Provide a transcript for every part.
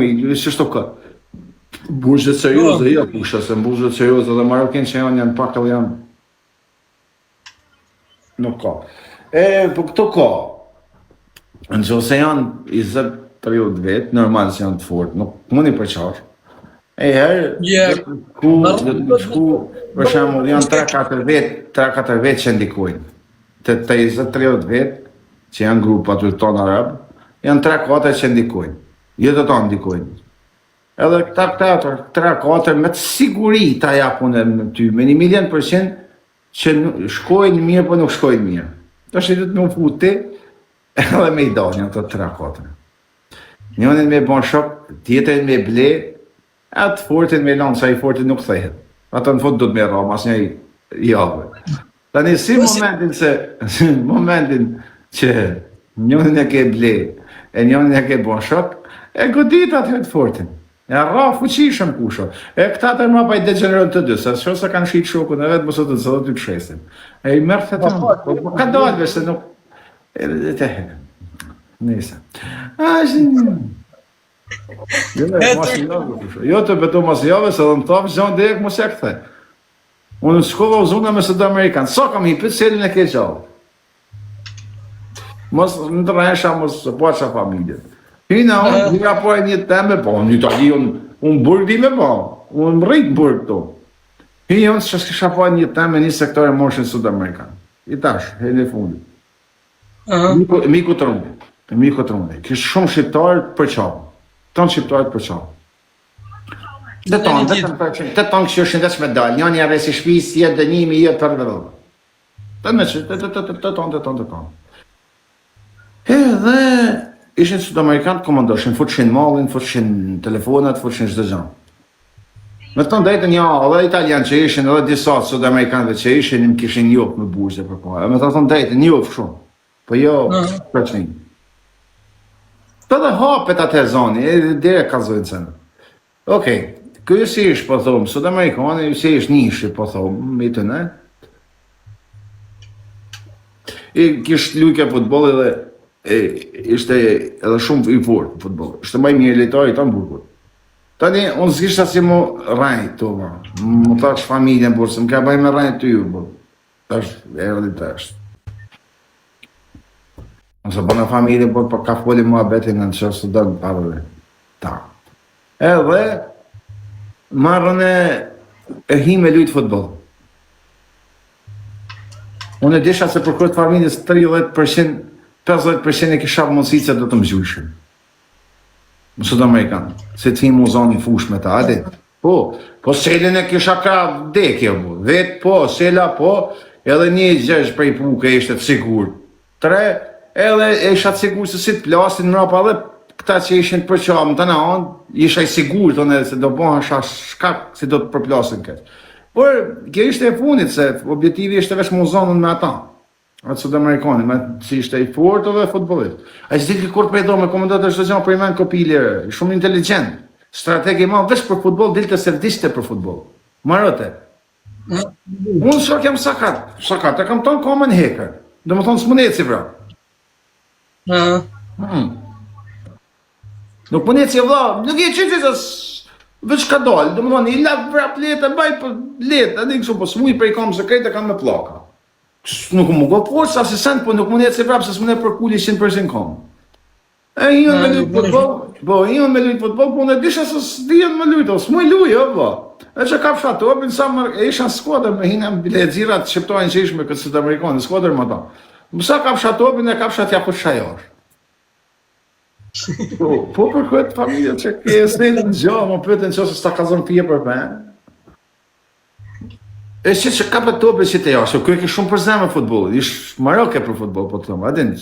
Ç'është ka? Burgjet serioze, jo pusha, se burgjet serioze dhe marokin që janë pak edhe janë. Nuk ka. Po këto ka. Nëse janë 20-30 vjet, normal se janë të fortë, nuk mundi për çfarë. Herë, ku për shembull janë 3-4 vjet që ndikojnë. Të 20-30 vjet që janë grupa të tonë arab, janë 3-4 që ndikojnë. Jo të tonë ndikojnë. Edhe këta 3-4 me të siguri ta japun në ty, me 1,000,000% që shkojnë mirë, po nuk shkojnë mirë. Tash do të më futi edhe me i dalin ato 3-4. Njënin me bon shok, tjetrin me ble, atë fortin me lanë, sa i fortin nuk thehet. Ato në fund do të me rram, as një javë. Tani si momentin që njënin e ke ble, e njënin e ke bon shok, e godit atë të fortin. E rra fuqishëm kusho. E këta të ma pa i degenerën të dy, se se kanë shqit shokun e vetë, mësë të zëllë të këshesin. E i mërë të të ka dalve, se nuk... E të he. Nisa. Jo të beto mas jave, se dhe më thafë gjanë dhe e këmë se këthe. Unë në shkova u zuna me së të Amerikanë. Sa kam i pëtë selin e ke gjallë. Mos në të rrësha, mos po qa familjet. Hina, unë nga po e një teme, po, në Itali, unë burg di me po, unë rritë burg to. Hina, unë që s'kisha po e një teme një sektore moshën Sud-Amerikanë. I tash, e në fundit. Miku të rundi. Kishë shumë shqiptarët për qavë. Tonë shqiptarët për qavë. Dhe tonë kështë shëndesh me dalë, një arre si shpis, jetë dënimi, jetë për dhe rrë. Të tonë. Edhe... Ishin Sud-Amerikanë komandoshin, futshin mallin, futshin telefonat, futshin çdo gjë. Me të drejtën ja, edhe italianë që ishin, edhe disa Sud-Amerikanëve që ishin, më kishin njoftë me burgje për kohë. Me të drejtën njoftë shumë. Po jo, përçin. Po dhe hapet atë zoni, deri ka zojnë sen. Okej, ky si ish po thom, Sud-Amerikanë si ish nishi po thom, me të ne. I kish lujke futbolli dhe ishte edhe shumë i fortë në futboll. Ishte më i mirë lojtari të Hamburgut. Tani, unë s'kishta si mu rajt të më thash familjen, por se më ka bëj me rajt të ju, por tash, e realitasht. Nëse bëna familje, por ka foli mua betin në që së dënë parëve. Ta. Edhe, marrën e hi me lujtë futboll. Unë e disha se për këtë familjes 30%, 50% e kisha mundësi se do të më gjyshin. Në Sud-Amerikanë. Se ti mu zonë i fush me ta, adi? Po selin e kisha ka vdekje, vetë po, sela po, edhe një gjesh prej puke ishte të sigur. 3, edhe isha të sigur se si të plasin mrapa dhe këta që ishin të përqamë të në anë, isha i sigur të në se do bëhen shkak si do të përplasin këtë. Por, kjo ishte e funit se objektivi ishte vesh mu zonën me ata. Atë Sud-Amerikani, me si ishte i fortë dhe futbolist. A i s'dilë kur për e do me komendat e shtë gjanë për i men kopilje, shumë inteligent, strategi ma, vesh për futbol, dilë të se vdiste për futbol. Marëte. Unë shok jam sakat, e kam tonë komen heker. Dhe më thonë s'munec si vra. Nuk munec si vla, nuk e që që veç ka dalë, dhe më thonë, i lak vrap letë, baj për letë, edhe i kështu, po s'muj për i kam se krejtë e kam me plaka. Nuk më go forë, sa si sen, po nuk më jetë se vrapë, se s'më ne për kulli 100% kom. E ion me lujtë futbol, po në disha se s'dijen me lujtë, s'muj lujë, po. E që kap shatopin, sa më e isha në skuadër, me hina e dzirat shqiptojnë që ishme këtë Sud-Amerikanë, në skuadër më ta. Mësa kap shatopin, e kap shatja për shajosh. Po për këtë familje që ke e snejnë në gjo, më pëtën që se s'ta ka zonë pje për për. E që ka për tope që të jashtë, kërë ke shumë për zemë e futbolit, ishë Maroke për futbol, po të thëmë, adin,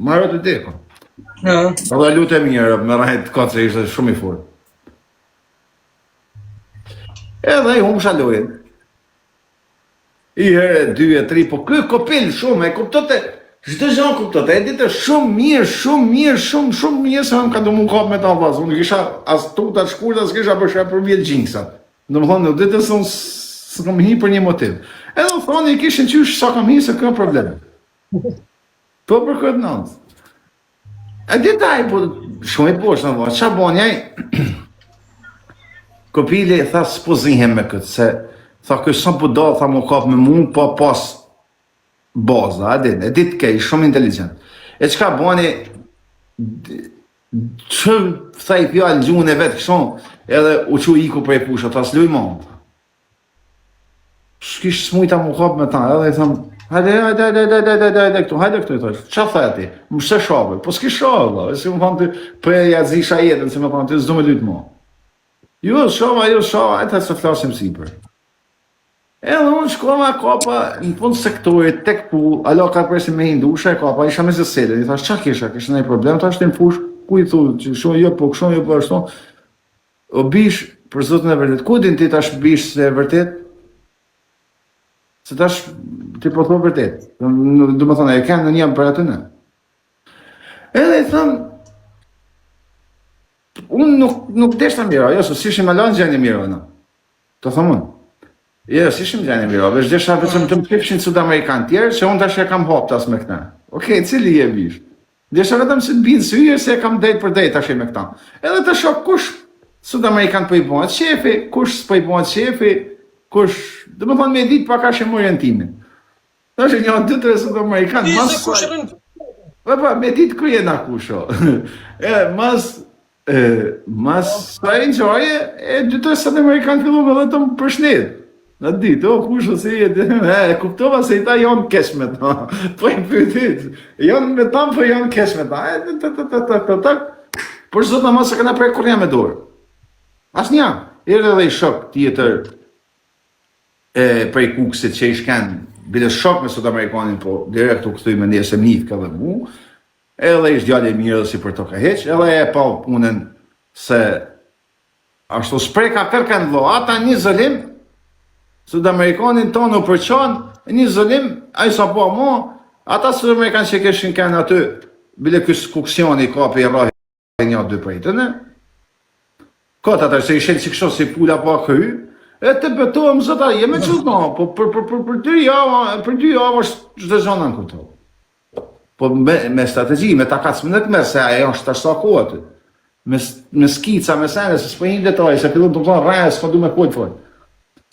Maroke të deko. Dhe lutë e mirë, me rajtë këtë se ishte shumë i forë. Edhe i humë shalojnë. I herë, 2 e 3, po kërë kopil shumë, e kuptote, çdo gjë kuptote, e ditë shumë mirë, se më ka do më kap me ta vazë, unë kisha as tuta shkurta, s'kisha për vjetë gjinksat. Në më thonë, në ditë së kam hi për një motiv. Edhe thonë, i kishin qysh sa kam hi se kënë probleme. Po për këtë nëndë. A detaj, po, shumë i poshtë në vërë, qa bon jaj, kopili tha s'po zihem me këtë, se tha kësë po do, tha mu kap me mu, po pas baza, e dit kej, shumë inteligent. E qka boni, që tha i pjallë gjuhën e vetë këshon, edhe u që iku për e pusha, ta s'luj ma. S'kish s'mujta mu kap me ta, edhe i tham, hajde këtu, i thash, qa tha ti? Më shte shabë, po s'ki shabë, e si më thamë ty, për e jazisha jetën, si më thamë ty, s'do me lujtë ma. Jo, shabë, e ta se flasim sipër. Edhe unë shkova kapa në fund sektorit, tek pu, alo ka presim me hindusha e kapa, isha me zësele, i thash, qa kisha nëjë problem, ta shtë në fush, ku i thu, që shumë jo po, këshon jo po ashtu, o bish, për zotën e vërtet, ku din ti tash bish se e vërtet? Se tash, ti po thua vërtet, du më thonë, e kenë në njëm për atë në. Edhe i thëmë, unë nuk deshta mira, jo, se si shim alon gjeni mira, në, të thëmë unë. Jo, si shim gjeni mira, vesh desha vetëm të më kipshin sud-amerikan tjerë, që unë tash e kam hop tas me këta. Okej, cili je bish? Desha vetëm se të binë syje, se e kam dejt për dejt tash e me këta. Edhe të shok kush sud-amerikan për i bëhet shefi, kush s'për i bëhet shefi, kush, dhe më thonë me ditë pa ka shemë orientimin. Ta shë një dy të sud-amerikan, me ditë kërje na kusho. Mas sa e nxoje, e dy të sud-amerikan fillu me dhe të më përshnet. Në ditë, kusho se e kuptova se i ta janë kesh me ta. Po i pytit, janë me ta, po janë kesh me ta. Por zotë në mos se këna prej kur jam me dorë. As një, edhe dhe i shok tjetër prej kukësit që i shken, bile shok me sud-amerikanin, po direkt u këthuj me një se mnit ka dhe mu, edhe ish djallë e mirë dhe si për të ka heq, edhe e pa punën se ashtu sprej ka kërken dlo, ata një zëlim, sud-amerikanin tonë u përqan, një zëlim, a i sa po mo, ata sud-amerikan që keshin kënë aty, bile kësë kuksioni kapi e rahi një dy prejtëne, këtë atër se i shenë si kësho si pula pa këhy, e të betohem zëta, jeme qëtë no, po për 2 javë është dhe zonë në këto. Po me strategji, me ta kacmënët me, se ajo është të ashtë ako aty. Me skica, me sene, se s'po një detaj, se fillon të përnë rejë, s'po du me kujtë fojtë.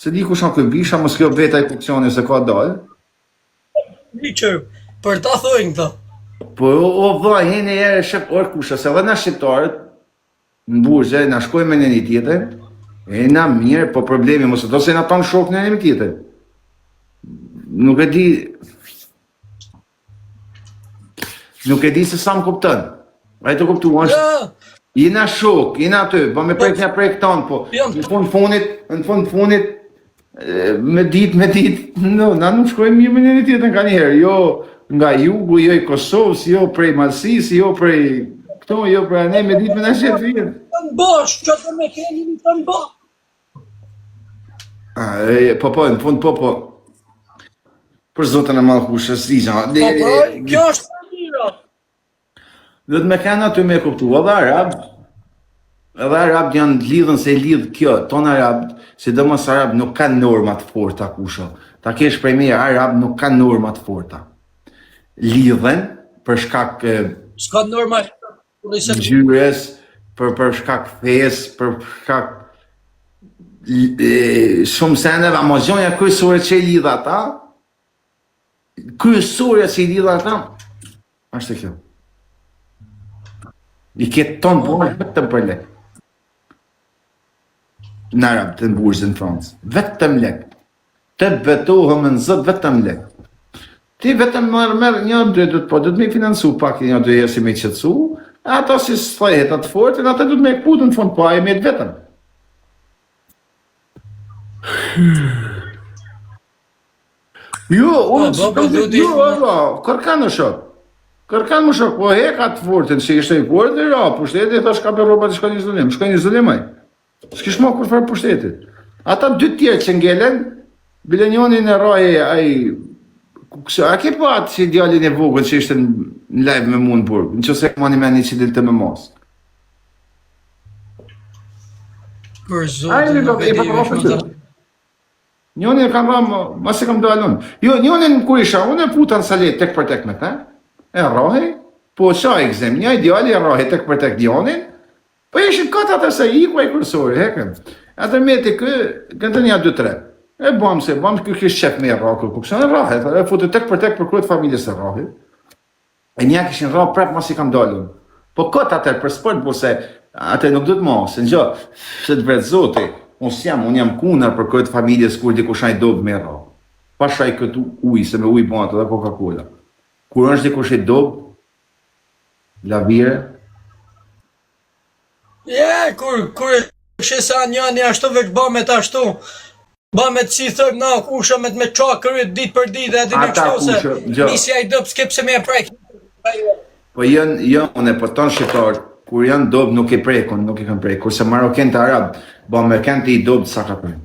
Se di ku shanë këmbisha, më s'kjo veta i kuksioni se ka dalë. Richard, për ta thojnë këta. Po, o vla, hene e shep orë kusha, se dhe na shqiptarët, në burgje, na shkoj me një tjetër, e na mirë, po problemi, mos do se na tonë shok në një tjetër. Nuk e di se sa më kuptën. A i të kuptu, jena shok, jena aty, po me prejk një prejk tonë, po në fund funit, me dit, no, na nuk shkojmë mirë me një tjetër nga njëherë, jo nga jugu, jo i Kosovës, jo prej Malsis, jo prej këto, jo prej ne, me dit me në shetë vjetë. Të në bosh, që të me keni një të në bosh. Po, në fund, po, për zotën e malë kushës, Kjo është të mira. Dhe të me kanë aty me kuptu, edhe Arab janë lidhën se lidhë kjo, tonë Arab, si dhe mos Arab nuk kanë normat forta kusho. Ta kesh prej me Arab nuk kanë normat forta. Lidhen për shkak S'ka norma gjyres, për shkak fes, për shkak shumë seneve, a mozionja kryesore që i lidha ta, kryesore që i lidha ta, ashtë kjo. I ketë tonë bërë vetëm për lek. Në Arab, të në burgjë në Francë. Vetëm lek. Të betohëm në zëtë vetëm lek. Ti vetëm merë një dhe po, dhe të me financu pak një dhe si me qëtësu, ata si s'fajet atë fortin, ata dhe të me kutë në fund, po a e me të vetëm. Jo, kërkan në shok. Kërkan më shok, po heka të fortin, që ishte i fortin, pushteti, thash ka për roba të shka një zëllim. Shka një zëllimaj. S'kish mo kur farë pushtetit. Ata 2 tjerë që ngelen, bile njonin e raje, a ke po atë që djallin e vogën që ishte në live me mu në burg, në që se këmani me një që dilte me mos. Për zotin, nuk e di me shumë. Njonin e kam ramë, mas e kam do alun. Jo, njonin kur isha, unë e puta në salet tek për tek me ta, e rohi, Po qa e gzim, një ideali e rahi tek për tek djonin, po ishin këtë atë se i ku e kërësori, hekën. Atë me të këtë një 2-3. E bom kë kishë qef me e rakë, ku kështë në rahi, e futë tek për kërët familjes e rahi. E një kishin ra prap mas i kam dalun. Po këtë atër për sport, po se atë nuk du të mos, në gjë, se të vretë zoti, unë jam kunar për këtë familjes kur di kushaj dobë me ra. Pa shaj këtë ujë, se me ujë bëndë dhe Coca-Cola. Kur është di kushaj dobë, lavire. Ja, kur shesa njani ashtu veç bëmet ashtu, bëmet si thëmë na kusha me qakërit dit për dit, edhe në kështu se misja i dopë s'ke pse me e prek. Po unë e po tonë shqiptarë, kur janë dobë nuk i prekon, nuk i kanë prek, kurse Maroken të Arab, bëmë kanë të i dobë të sakatojnë.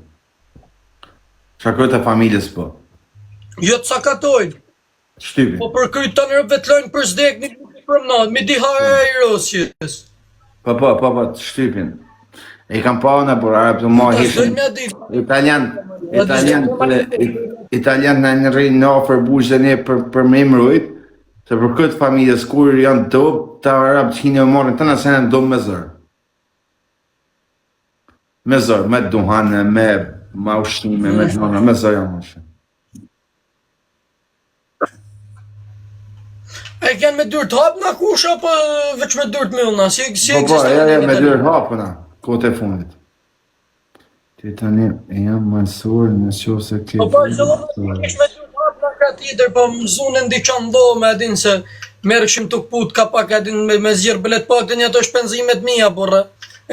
Shakërët e familjes po. Jo të sakatojnë. Shtypi. Po për kryt të nërë vetlojnë për zdek një për mënat, mi di hara e rosjes. Po, të shtypin. E kam pa në për Arab të ma hishën. Italian në në rrinë në ofër bushë dhe ne për me mrujt, se për këtë familjes kur janë dobë, të Arab që hinë e morën të nëse janë dobë me zërë. Me zërë, me duhane, me ushtime, me gjona, me zërë janë mështë. E kënë me dyrë të hapë në kusha, po veç me dyrë të millna, si Po, me dyrë të hapë në, kote e fundit. Ti tani, e jam mësur në që se ke... Po, që do me dyrë të hapë në ka tjetër, po më zunë ndi që ndo me edhin se merëshim të këput ka pak edhin me zjerë bëlet pak të një të shpenzimet mija, por e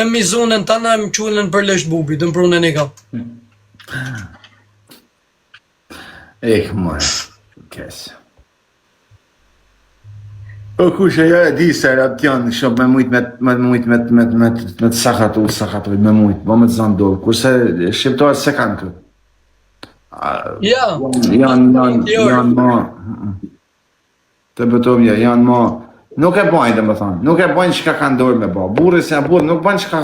mi zunën të na më qullën për lesht bubi, të më prunën i ka. Mojë, kesë. O kushe, ja e di se rapt janë shumë me mujt me të sakatu, me mujt, bo me të zanë dole, kurse shqiptarët se kanë këtë. Ja, Janë ma, të bëtom janë ma, nuk e bajnë dhe më thonë, nuk e bajnë qka kanë dorë me ba, burë se janë burë, nuk bajnë qka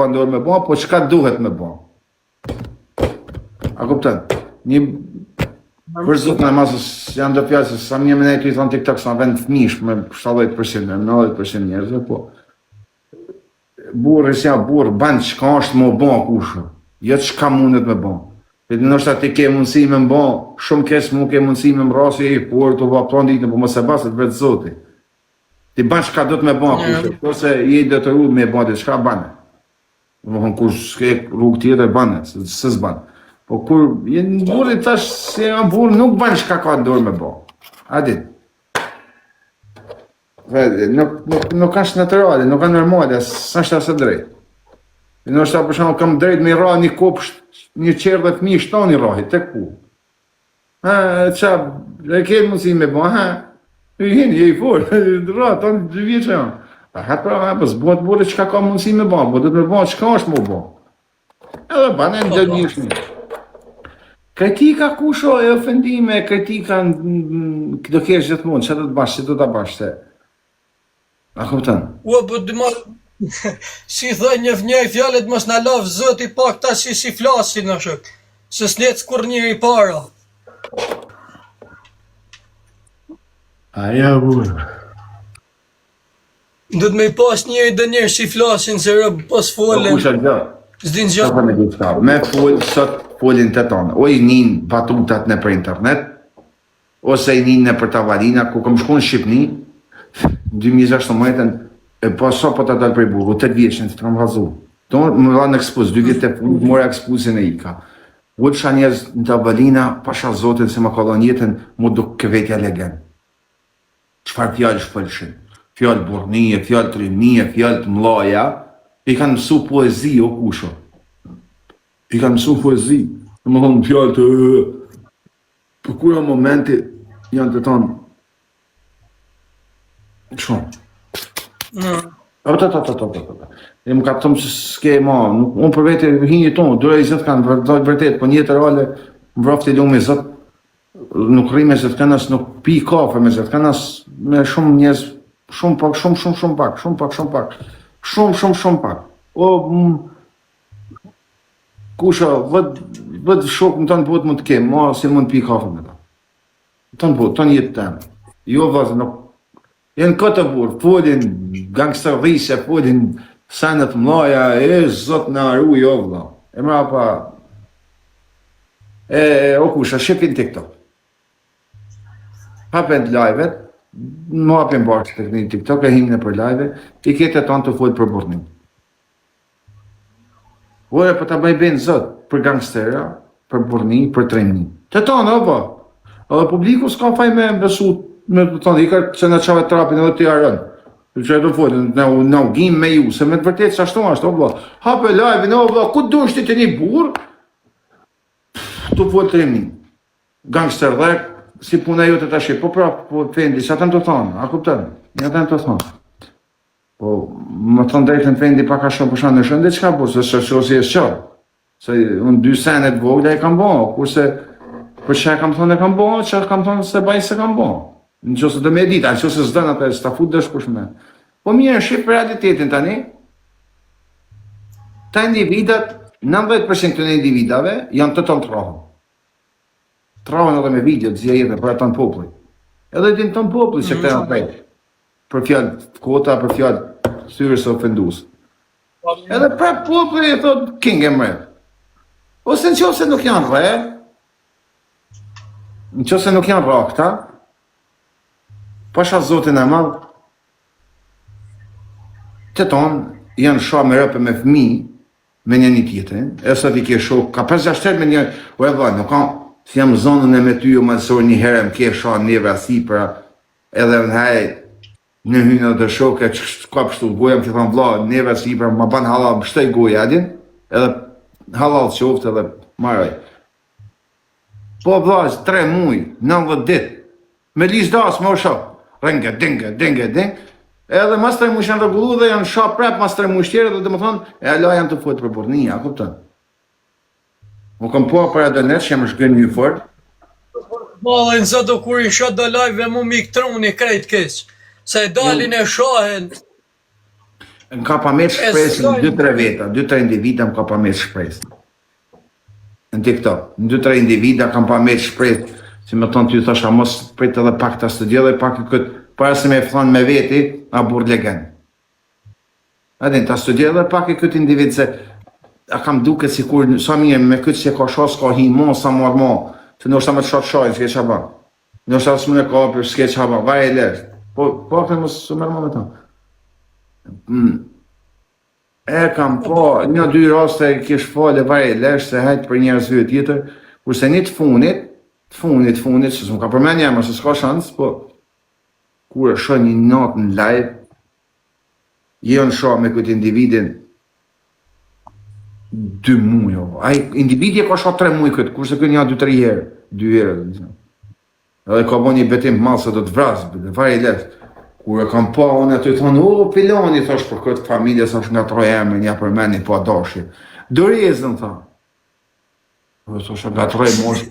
kanë dorë me ba, po qka duhet me ba. A kuptën? Për zotë në masës janë do pjasë, sa një me nejtë i thonë TikTok, sa vend fmish me 70%, 90% njerëzve, po burë si janë burë, banë qka është më ba kushë, jo qka mundet me ba. Këtë nështë ati ke mundësi me mba, shumë kesë mu ke mundësi me mrasi e por të vapton ditën, po mos e basë të vetë zoti. Ti banë qka do të me ba kushë, ose je dhe të rrugë me ba të qka banë. Më thonë kur s'ke rrugë tjetër banë, së s'banë. Po kur jenë burë tash se janë burë nuk banë qka ka ndorë me ba. Adit. Nuk është naturale, nuk është normale, s'është asë drejtë. Në është ta përshamë kam drejtë me ra një kopsht, një qerë dhe fmi shtoni rahi, tek ku. Qa, e ke mundësi me ba, hinë, je i forë, ra, ta në 2 vjeqë janë. Po s'bot burë qka ka mundësi me ba, po dhe të me ba qka është me ba. Edhe banë e në gjë njëshme. Kritika kusho e ofendime, kritika do kesh gjithmonë, që do të bashkë, që do të bashkë, a kuptan? Ua, po dhe ma, si thë një fjallet mos në lavë zëti pak ta si flasin në shëk, se s'let s'kur njëri para. Aja, burë. Do të me i pas njëri dhe njërë si flasin, se rëbë pas folen. Po kusha gjë. S'din gjë. Me sot folin të tonë, o i nin batutat në për internet, ose i nin në për tavalina, ku kom shku në Shqipni, 2016, e po so po të dalë për i burë, 8 vjeqen të të kam razu. Tonë më dha në ekspuz, 2 vjetë të fundë, mora ekspuzin e ika. Vëtë qa njerëz në tavalina, pasha zotin se më kodon jetën, mu duk këvetja legen. Qfar fjallë shpëllshin? Fjallë burnie, fjallë trimnie, fjallë të mlaja, i kanë mësu poezi o kusho. I kanë mësu poezi. Në më thonë fjallë të... Për kura momenti janë të tonë... Shumë. E më kapëtëm që s'ke ma... Unë për vete hinjë tonë, dure i zëtë kanë vërtet, po një të reale më vrafti lume i zëtë, nuk rri me zëtë kanës, nuk pi kafe me zëtë kanës, me shumë njëzë, shumë pak. O, kusha, vëd shokë në tonë botë mund të kemë, ma si mund pi kafe me ta. Tonë botë, tonë jetë temë. Jo vazë, nuk, Janë këtë burë, folin gangsterdhishe, folin sanet mlaja, zot në aru jo vla. E mra pa, o kusha, shqipin TikTok. Hapen live-et, më hapen bashkë të këni TikTok, e himne për live, i kete tonë të folë për burnin. Ore, për të bëj bëjnë zot, për gangstera, për burni, për treni. Të tonë, o ba. Edhe publiku s'ka faj me besu, me të tonë, i ka që në qave trapin edhe të jarën. Që e të folë, në ugim me ju, se me të vërtet që ashtu ashtu, o ba. Hape live-in, o ba, ku du është të një burë, të folë treni. Gangster dhe, si puna jote të ashtë, po pra, po fendi, që atëm të thonë, a kuptën, një atëm të thonë. Po, më thonë drejtën fendi pa ka shumë përshanë në shëndet, që ka po, se që si e shqarë. Se unë 2 senet vogla e kam bo, kurse për që e kam thonë e kam bo, që e kam thonë se baj se kam bo. Në që se të me dita, në që se zdën atë e s'ta fut dësh përshme. Po mirë, shqip për realitetin tani, ta individat, 90% të në individave janë të tonë trohën. Trohën edhe me video të zja jetë për atë në populli. Edhe din të në populli se këte në pejtë. Për fjallë kota, për fjallë syrës e ofendus. Edhe për populli e thot king e mre. Ose në qose nuk janë re, në qose nuk janë rakta, pasha zotin e madhë, të tonë janë shoh me rëpe me fmi, me një tjetërin, e sot i ke shoh, ka 5-6 me një, o e vajnë, nuk ka, si jam zonën e me ty o mësor një herë, më ke shoh një vrasi për, edhe në haj, në hynë dhe shoh, ka ka pështu, goja më të thonë vla, një vrasi për, ma ban halal, më shtoj goja, adin, edhe halal qoftë edhe maraj. Po vllaz, 3 muj, 90 dit, me lisdas më shoh, rënge, dinge, edhe mas 3 muj janë rregullu dhe janë shoh prap mas 3 muj tjerë dhe domethënë e ala janë të fut për burnia, kupton? Mo kam po para do net që më shkën një fort. Vallën zoto kur i shoh do live mu mik truni krejt keq. Se dalin e shohen. Në ka pa me shpresën 2-3 veta, 2-3 individa më ka pa me shpresën. Në TikTok, në 2-3 individa kam pa me shpresë, si me tonë ty thasha mos prit edhe pak të studio dhe pak këtë, para se me flan me veti, a burë legen. Adin, të studio dhe pak e këtë individ se, a kam duke si kur, sa mirë, me këtë që ka shos, ka hi mo, sa marë mo, se në është ta me të shot shojnë, s'ke qaba. Në është ta së mëne ka për, s'ke qaba, vaj e lërë. Po këtë mos së mërë mo me ta. E kam po, 1-2 raste kish fale vaj e lërë, se hajtë për njerëzve tjetër, kurse një të funit, që s'm ka përmen njëma, se s'ka shansë, po, kur e shë një natë në live, jenë shë me këtë individin 2 muj, individi e ka shë 3 muj këtë, kurse këtë një 2-3 herë, 2 herë, edhe ka bo një betim malë se do të vrasë, dhe vaj e lërë, kur e kam pa, unë aty thonë, o, piloni, thash për këtë familje, thash nga troj eme, një përmeni, po adashi. Dorezën, tha. Thash nga troj mosh.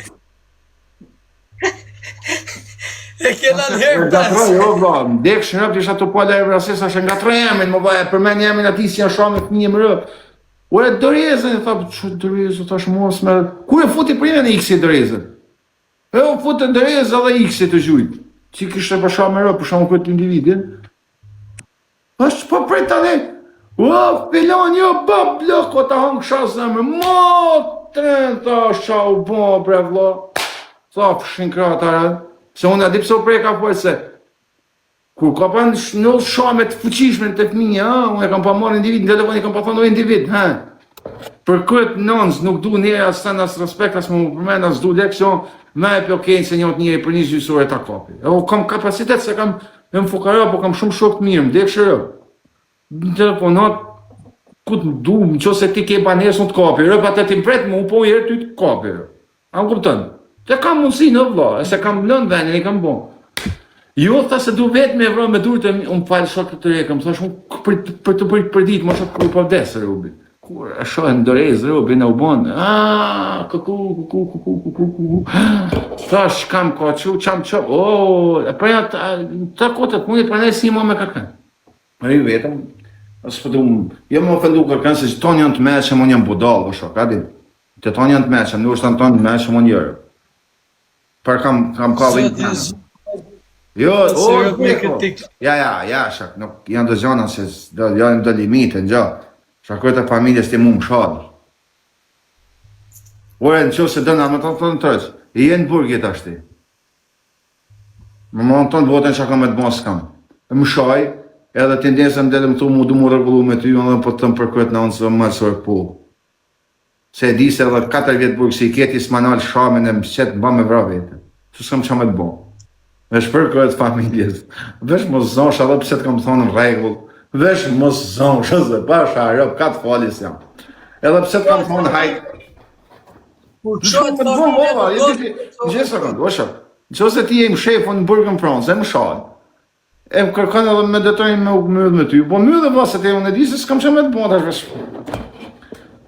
E kena në herë Nga troj, o, vla, ndekë shërëp, isha të pala e vrasis, thash nga troj eme, më vaj, përmeni eme në ati si janë shamë të një më rëp. O, e dorezën, tha, që dorezën, thash mos me... Kur e futi për në X-i dorezën? E o futi në dorezën dhe X-i të gjujtë. Që kështë e përsha me rë, përsha më këtë individin. Ashtë po prej tani, o, filon, jo, bab, bloko, ta hongë shasë në më, tren, ta shqa u bo, bre, vlo. Tha, fshin kratarë, se unë adip se u prej ka pojtë se, kur ka pa në shamet fuqishme të fëmija, unë e kam pa marrë individ, në telefon i kam pa thonë o individ, për këtë nënës nuk du njerë asë të nësë respekt, asë më përmen, asë du leksion, me e pjokenë se njët njëri për një gjysore ta kapi. E o kam kapacitet se kam e më fukara, po kam shumë shok të mirë, më dekë shërë. Në telefonat, ku të du, në që se ti ke banesë në të kapi, rëp atë të impret, më u po i herë ty të kapi. A më kuptën? Se kam mundësi në vla, e se kam lënë venin, i kam bon. Jo, tha se du vetë me vrë me durët e unë falë shokë të rekëm, thash unë për të bëjt për ditë, më shokë kur për vdesë, Rubi. Kur e shohen dorezë, Rubi, në u bonë, kuku, thash kam ka që, qam që, e përja të kotët, mundit për ne si më me kërkën. Më i vetëm, asë për du, jo më ofendu kërkën, se që tonë janë të meqëm, unë jam budalë, vë shokë, adin, të tonë janë të meqëm, në është tonë të meqëm, unë jërë. Për kam ka dhe Jo, Se o, me Miko. kritik. Ja, shak, nuk janë do gjona se janë do limite, në gjë. Shakojt e familjes ti mu më shalë. Ore, në që se dëna, më të thonë tërës, i jenë burgit ashti. Më tonë votën që ka me të mos kam. Më shaj, edhe tendensën dhe më thu mu du mu regullu me ty, edhe po të thëmë për këtë në onë së më sërë po. Se e di se edhe 4 vjetë burgë, si i keti s'manal shamin e më qëtë më ba me vra vete. Që s'kam që me të bo. Vesh për këtë familjes. Vesh mos zonë, edhe pëse të kam thonë në regull. Vesh mos zonë, shëzë, pasha, rëp, katë falis jam. Edhe pëse të kam thonë hajtë. Kur Shumë çojt të bo, ova, gjithë sekundë, osha. Nëse ti je më shefën në burgën pronë, se më shalë. E më kërkën edhe me detojnë me u myllë me ty. Po myllë dhe vasët e unë e di se s'kam që me të bo, tash vesh.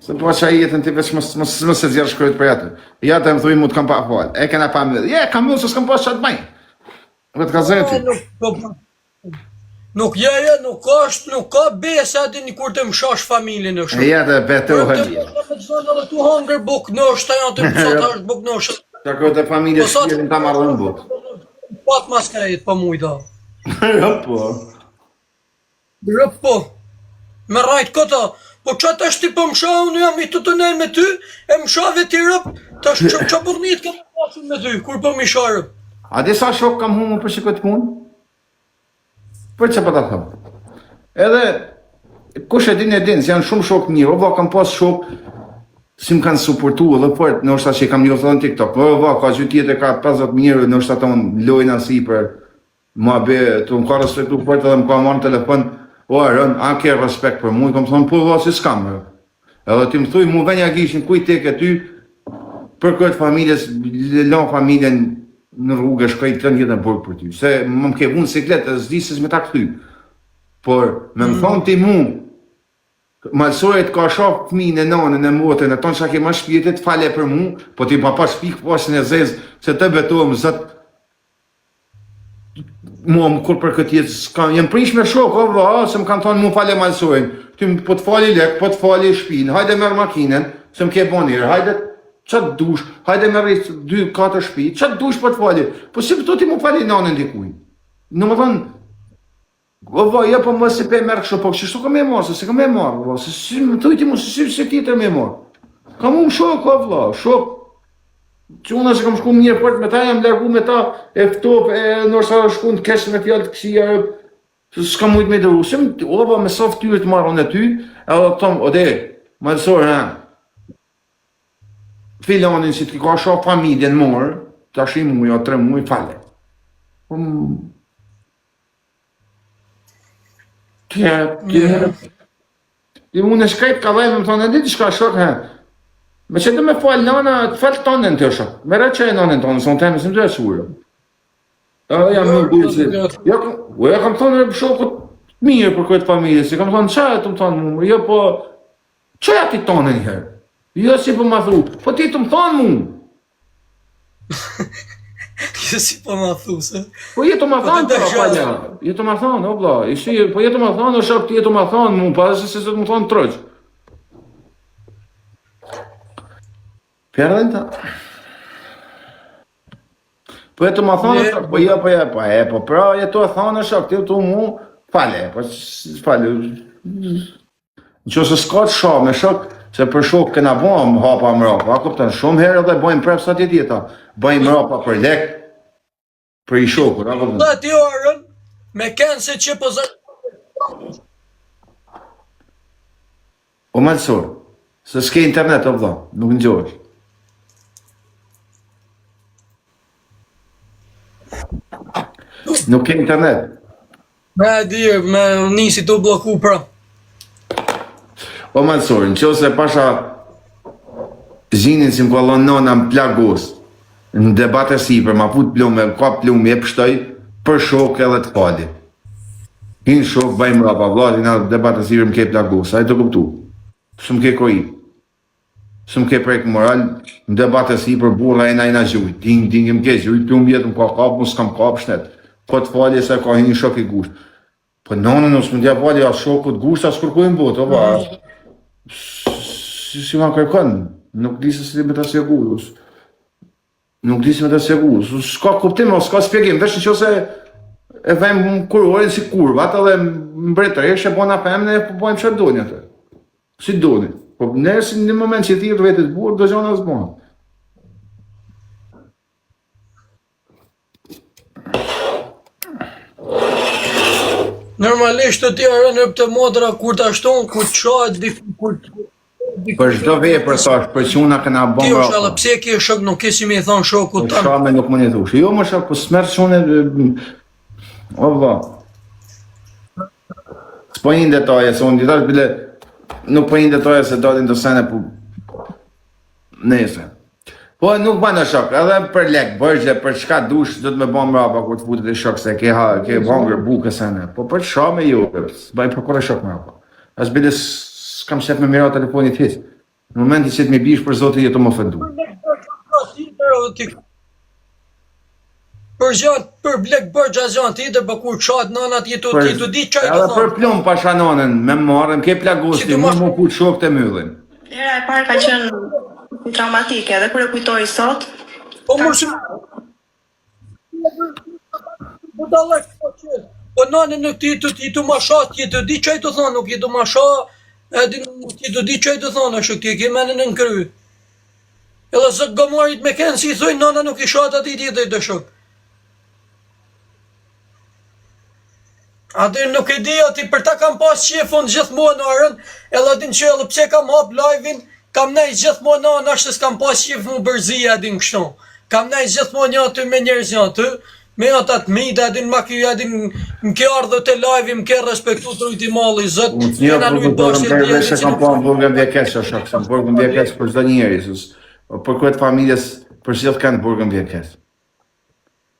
Se po që a jetën ti veç më se zjerë shkryt për jetë. Ja të më thuj mu të kam pa falë. E kena pa myllë. Je, kam myllë se s'kam pas qatë bajnë. Me të ka zërë ty. Nuk ka besa din kur të mshash familjen e E shumë. ja të betë u hëllje. Të tu hangër buk nështë, janë të pësat është buk nështë. Që këtë e familje shkjelin ta marrë në botë. Pat maskarejt pa mujta. Jo po. Rëp po. Me rajt këta. Po qatë është ti po msha, unë jam i të të nejnë me ty, e mshave ti rëp, të është që burnit ka të pasun me ty, kur po mi sharëp. A di sa shok kam humë për që këtë punë? Për që për ta thëmë? Edhe, kush e din, se janë shumë shok mirë, ova kam pas shok, si më kanë suportu edhe fort, në është ta që i kam një thënë TikTok, ova, ka që tjetë ka 50 mirë, në është ta tonë lojnë asi për, ma be, të më ka respektu fort edhe më ka marrë në telefon, o, rën, a ke respekt për mu, i kam thonë, po, si s'kam, rën. Edhe ti më thuj, mu venja gishin, kuj tek e ty, për këtë familjes, lan familjen në rrugë, shkaj të një dhe burg për ty. Se më ke vunë siklet, e zdi se s'me ta këthy. Por, me më thonë ti mu, malsoret ka shaf fëmijën e nanën e motën, e tonë që ke ma shpjetit, fale për mu, po ti pa pa shpik pasin e zezë, se të betohem, zët, mua më kur për këtë jetë, jem prish me shok, o va, se më kanë thonë mu fale malsojnë, ty po të fali lek, po të fali shpinë, hajde merë makinen, se më ke bonirë, hajde qatë dush, hajde merë 2-4 shpi, qatë dush po të fali, po si pëto ti mu fali nanën dikuj. Në më thonë, o va, ja po më se pe merë kështë, po kështë ka me marë, se ka me marë, va, se si më të ti mu, se tjetër me marë. Ka mu më shok, o vla, shok, që unë që kam shku mirë fort me ta, jam largu me ta e ftop, e nërsa shku në kesh me fjallë të kësia, s'ka mujt me dëru. Se më, ova me sa ftyrë të marrën e ty, e dhe të tomë, ode, malësor, filanin si të ka shok familjen morë, të ashtë i muj, o 3 muj, fale. Ti unë e shkajt ka dhejme, më thonë, e di të shka shok, me që të me falë nana, të falë tonën të shok. Me re që e nanën tonë, sonë temë, së më të e surë. Edhe jam një bujë si. Ja kam thonë e shokët mirë për këtë familje, si kam thonë, qa e të më thonë mu, jo po, qa ja ti tonën njëherë? Jo si po ma thru, po ti të më thonë mu. Jo si po ma thu, se. Po jetë ma thonë të rapalja, jetë ma thonë, o bla, po jetë ma thonë, o shok ti jetë ma thonë mu, pa dhe se të më thonë trëqë. Pjerdhen ta. Po e të ma thonë, po pra e të thonë shok, ti të mu, fale, po fale. Në që se s'ka të shok, me shok, se për shok këna bojmë hapa mrapa, a kuptën, shumë herë dhe bojmë prep sa tjetita, bojmë mrapa për lek, për i shokur, a kuptën. Da ti orën, me kenë se që po zërë. O malësor, se s'ke internet, o vla, nuk në gjosh. Nuk ke internet. Me dirë, me nisi të bloku pra. O malësor, në që se pasha zinin si më kollon nona më plagos, në debate si për ma put plume, ka plume, e pështoj për shok edhe të fali. Hinë shok, bajmë rapa, vladi në debate si për më ke plagos, a e të kuptu. Së më ke koji. Së më ke prejkë moral, në debate si për burra e najna gjuj, ding më ke gjuj, plume jetë më ka kap, më s'kam kap shnet. Po të fali se ka hinë shok i gusht. Po nonën nësë më dja fali, a shokut gusht, a s'kërkujnë botë, o ba. Si ma kërkën, nuk di se si me të segur, nuk di se me të segur, s'ka kuptim, s'ka spjegim, veç në që se e vem kurorin si kurvat edhe mbretëresh e bona femne e po bojmë çfarë doni atë. Si doni. Po nëse në moment që thirr vetë të burr do gjona s'bën. Normalisht të tjera në të modra kur të ashton, kur të shohet, kur Për çdo vepër thash, për çuna që na bën. ti është edhe pse ke shok nuk ke si më i thon shokut Po shamë nuk më një thush. Jo më shok, po smerë çune. O valla. S'po një detaje, se unë ditash bile nuk po një detaje se dalin të sene po nese. Po nuk bëna shok, edhe për lek, bërgje, për çka dush, do të më bëm mbrapa kur të futet e shok se ke hangër bukë sene. Po për shamë jo, s'baj për kur shok mbrapa. As bile s'kam shef me mira telefonit hiç. Në momentin që të më bish për zotin jeto më ofendu. Për blek bërgja zjanë tjetër, për kur qatë nanat ti të di qaj të Edhe për thonë. plumb pa shanonën, me marrëm, ke plagosti, më put shok të myllin. Era e parë ka qenë traumatike dhe kur e kujtoj sot, Po më shumë... Po dalek po qëtë. Po nane në ti të ma sha, ti të di qaj të thonë, nuk i të ma sha, ti të di qaj të thonë, është ti ke menën në kry. Edhe zë gomarit me kenë si i thujnë, nana nuk i shatë ati ti të shok. Atë nuk e di, ati për ta kam pas qefon gjithmonë arën, edhe din që edhe pse kam hap live-in, kam nejt gjithmonë anë ashtë s'kam pas qef mu bërzia din kështu. Kam nejt gjithmonë një aty me njerëz një aty, me atë atë mida, din ma kjo adin më ke ardhë të live-in, më ke respektu të rujti mali, zët, Një përgëtorën për dhe se kam po në burgën vjekes, o shok, se në burgën vjekes për çdo njeri, për këtë familjes për gjithë kanë burgën vjekes.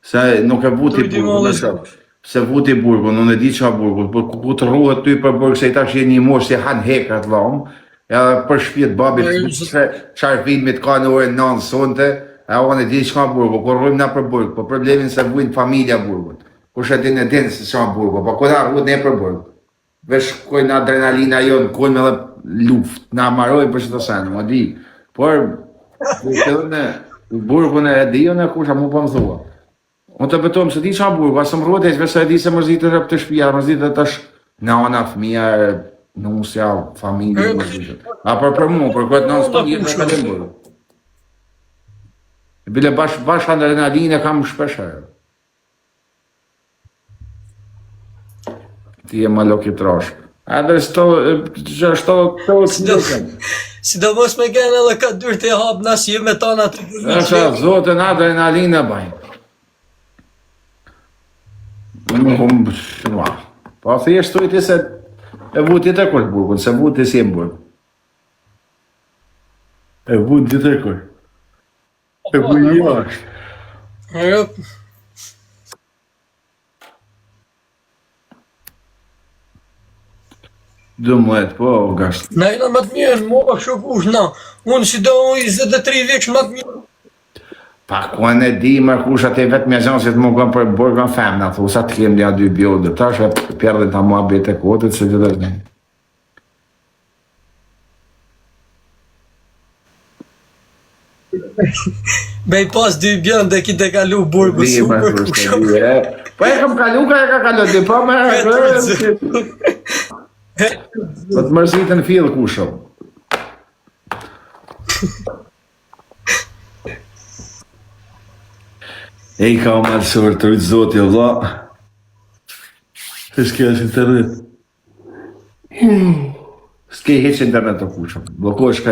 Se nuk e vuti burgën, o shok. Se vuti burgun, unë e di qa burgun, për ku të rruhet ty për burg, se i tash je një mosh si han hekrat lam, edhe për shpjet babit, se qarë filmit ka në orën 9 sonte, e unë e di qka burgu, kur rrujmë na për burg, po problemin se vujnë familja burgun, kush e din se qa burgu, po kuna rrujt ne për burg, vesh kojnë adrenalina jonë, kojnë edhe luft, na marojnë për që të senë, më di, por, burgun e di, unë e kusha mu për më thua. Unë të betojmë se di qa burgu, asë më rrëtej, veç e di se mërzitë rëpë të shpia, mërzitë të është nana, fëmija, nusja, familje, mërzitë. A për mu, për këtë nësë të njërë në kalim burgu. Bile bash adrenaline kam shpeshe. Ti e ma loki trash. Edhe shto të Si do mos me gene edhe ka dyrë të hapë nësë ju me tana të Esha, zotën adrenaline bajnë. Po thjesht thujti se e vuti të kërë burgun, se vuti si e më burgun. E vuti të kërë. E vuti është. Dë muet, po, gasht. Na jena më të mirë, mua shokush, na. Unë si do 23 vjeç më të mirë. Pa kone di më kush atë vetë me zonë se të më kanë për burgun femna, thu sa të kem një dy bjodë, tash e pjerdhe ta mua bete kotët se të dhe një. Bej pas dy bjën dhe ki të kalu burgu super kusho. Po e kam kalu, ka e ka kalu, di po me... Po të mërzitën fillë kusho. E i ka o malësor të rritë zoti, o vla. S'ke është internet. S'ke heq internet të kusho. Blokosh ka